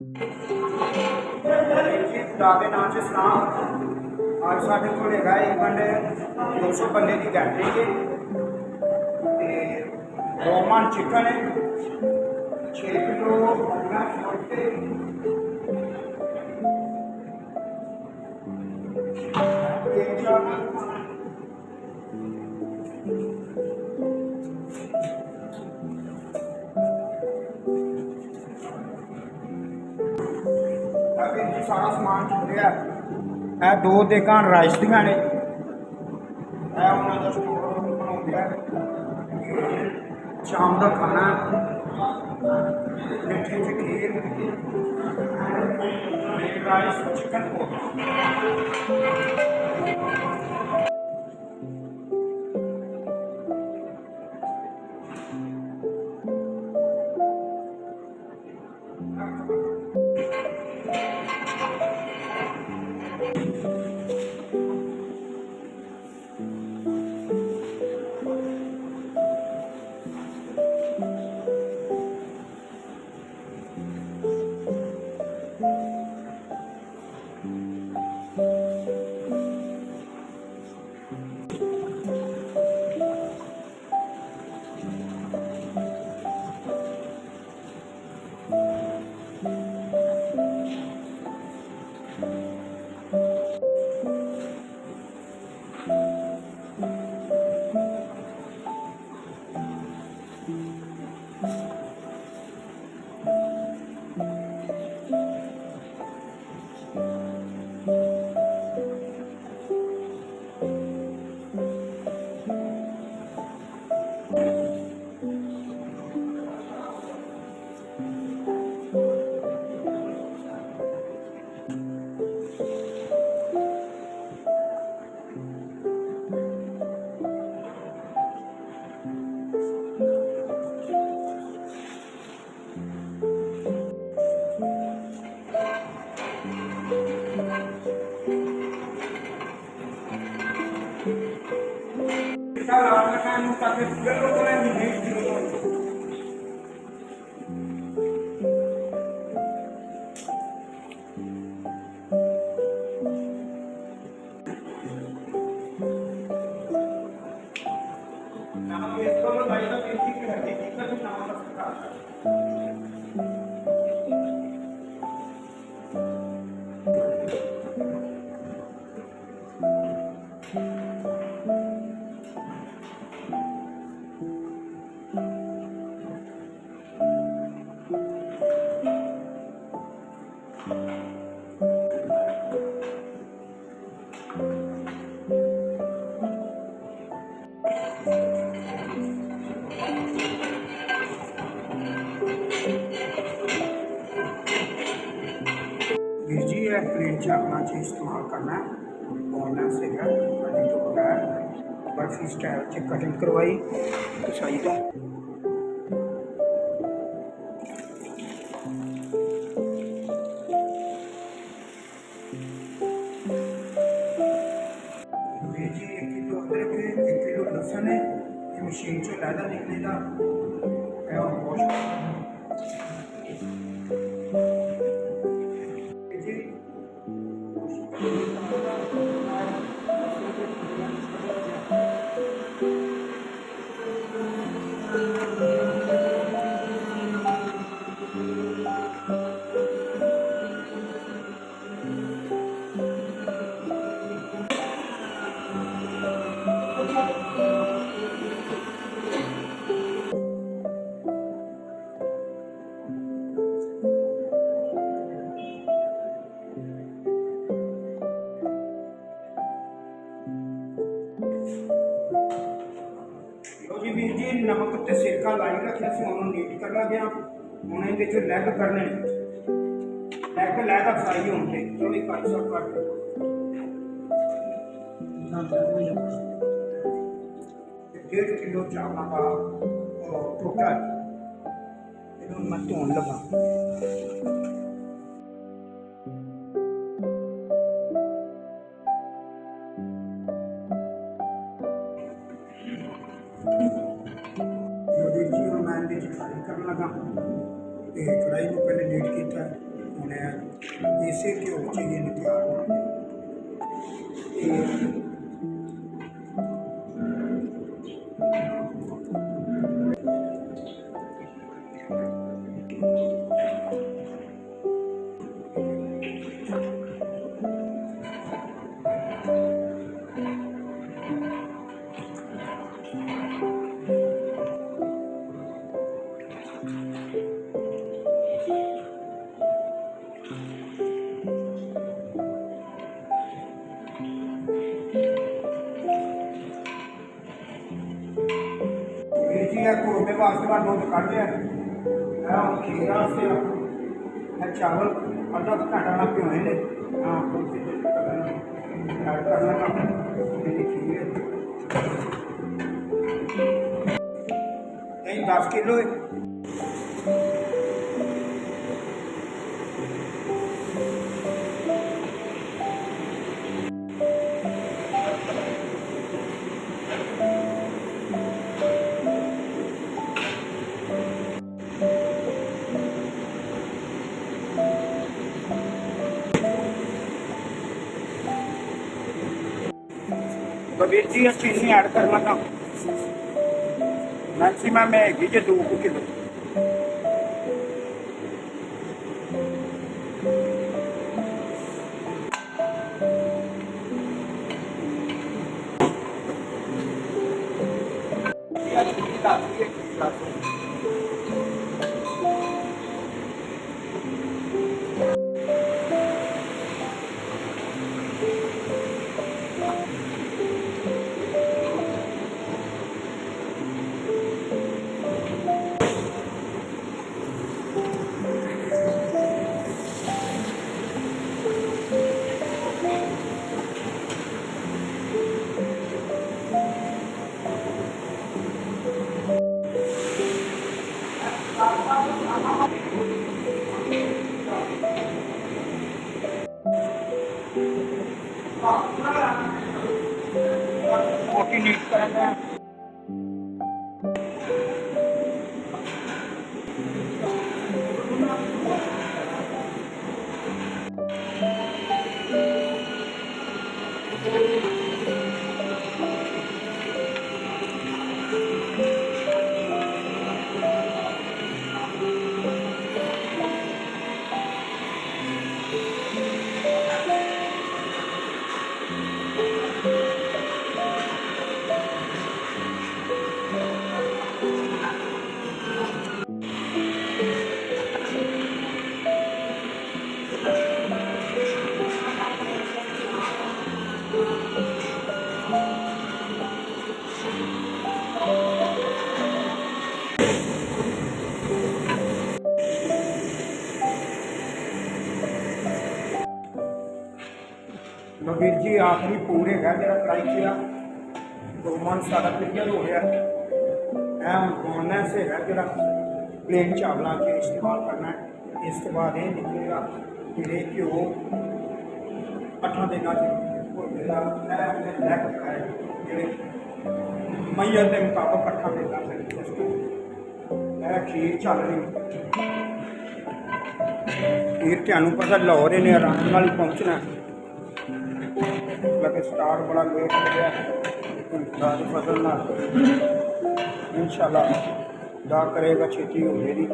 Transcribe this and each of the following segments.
जी खुदा के नाम से सलाम। आज साढ़े को इवेंट 200 बंदे की गैदरिंग है। दो मन चिकन है, 6 किलो छोटे सारा समान चुनिया है। दो देगां राइस दियां ने, उन्होंने स्टोर बनाया। शाम का खाना मिठे च खीर, राइस, चिकन कोरमा। वीर जी ये प्लेट च अपना चीज इस्तेमाल करना है। बोनलेस है कटिंग तो बगैर बर्फी स्टाइल च कटिंग करवाई चाहिए। वीर जी 1 किलो अदरक है, 1 किलो लहसुन है, ये मशीन चो लैदा निकलेगा। वीर जी नमक ते सिरका लाई रखा से उन्होंने नीट करना गया। हूँ ये लैग करने, लैग लैदा फ्राई होने जो भी कर सब कर 1.5 किलो चावल का टोटा मैं धोन लगा। मैं खाली कर लगा। कढ़ाई को पहले नीट किया, देसी घ्यो चाहिए ने तैयार होना। कोरमे वास्ते मैं दुध कढ़ लिया, खीर वास्ते चावल अद्धा घंटा ना भिगोने ने, ऐड करना खीर नहीं 10 किलो है। वीर जी चीनी ऐड करना था मैक्सीमम हैगी जो 2 किलो। मोटी नीट करेंगे तो वीर जी आखिरी पूरे है जो कढ़ाई किया कोरमा सारा क्लियर हो गया। बोनलेस है जो प्लेन चावलों के इस्तेमाल करना है। इसके बाद ये निकलेगा मेरे घ्यो 8 दिन मैयर के मुताबिक 8 दिन खीर चल रही खीर थानू पता लाहौर ने आराम नाल पहुँचना लगे स्टार्ट बड़ा लेट हो गया दाल फसल ना इंशाल्लाह दा करेगा छेती हो मेरी।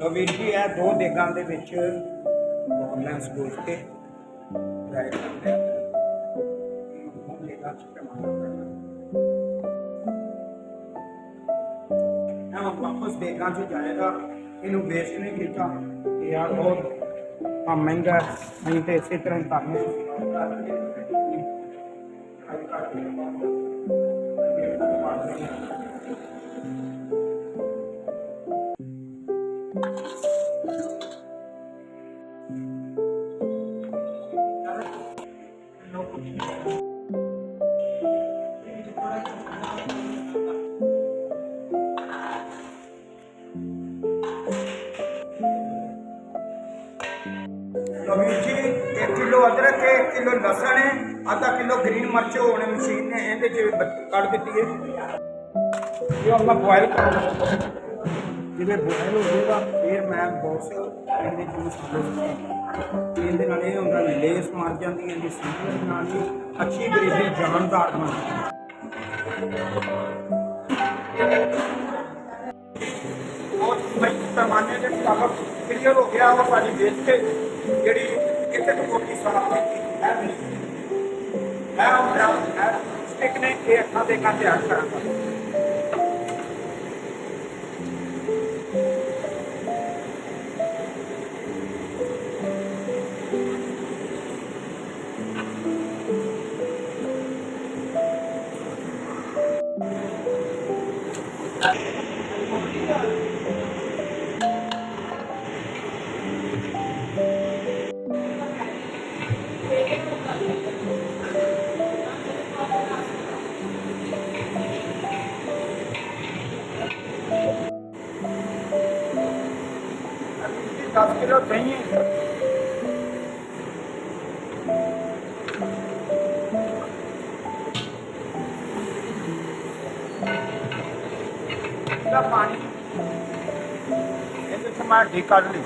तो वीर जी है 2 देगां दे विच बोनलेस गोश्त के फ्राई करते हैं। वापस देगां च जाएगा ਇਹਨੂੰ ਵੇਸਟ ਨਹੀਂ ਕੀਤਾ ਕਿ ਯਾਰ ਬਹੁਤ ਆ ਮਹਿੰਗਾ ਨਹੀਂ ਤੇ ਇਸੇ ਤਰ੍ਹਾਂ ਹੀ ਕਰਨੇ जी 1 किलो अदरक है, 1 किलो लसन है, आधा किलो ग्रीन मिर्च होने मशीन ने ये कट दी है। ये हम बॉयल कर जिसे बॉयल हो जाएगा फिर मैं बहुत से जूस ये लेस मर जाती है सीजन अच्छी ग्रेवी जानदार बन पैमाने के मुताबिक क्लियर हो गया और सारी वेस्टेज जी कितने रोटी साफ स्टिक ने अखा देखा तैयार करा दस किलो दही पानी ये मैं ढी कट ली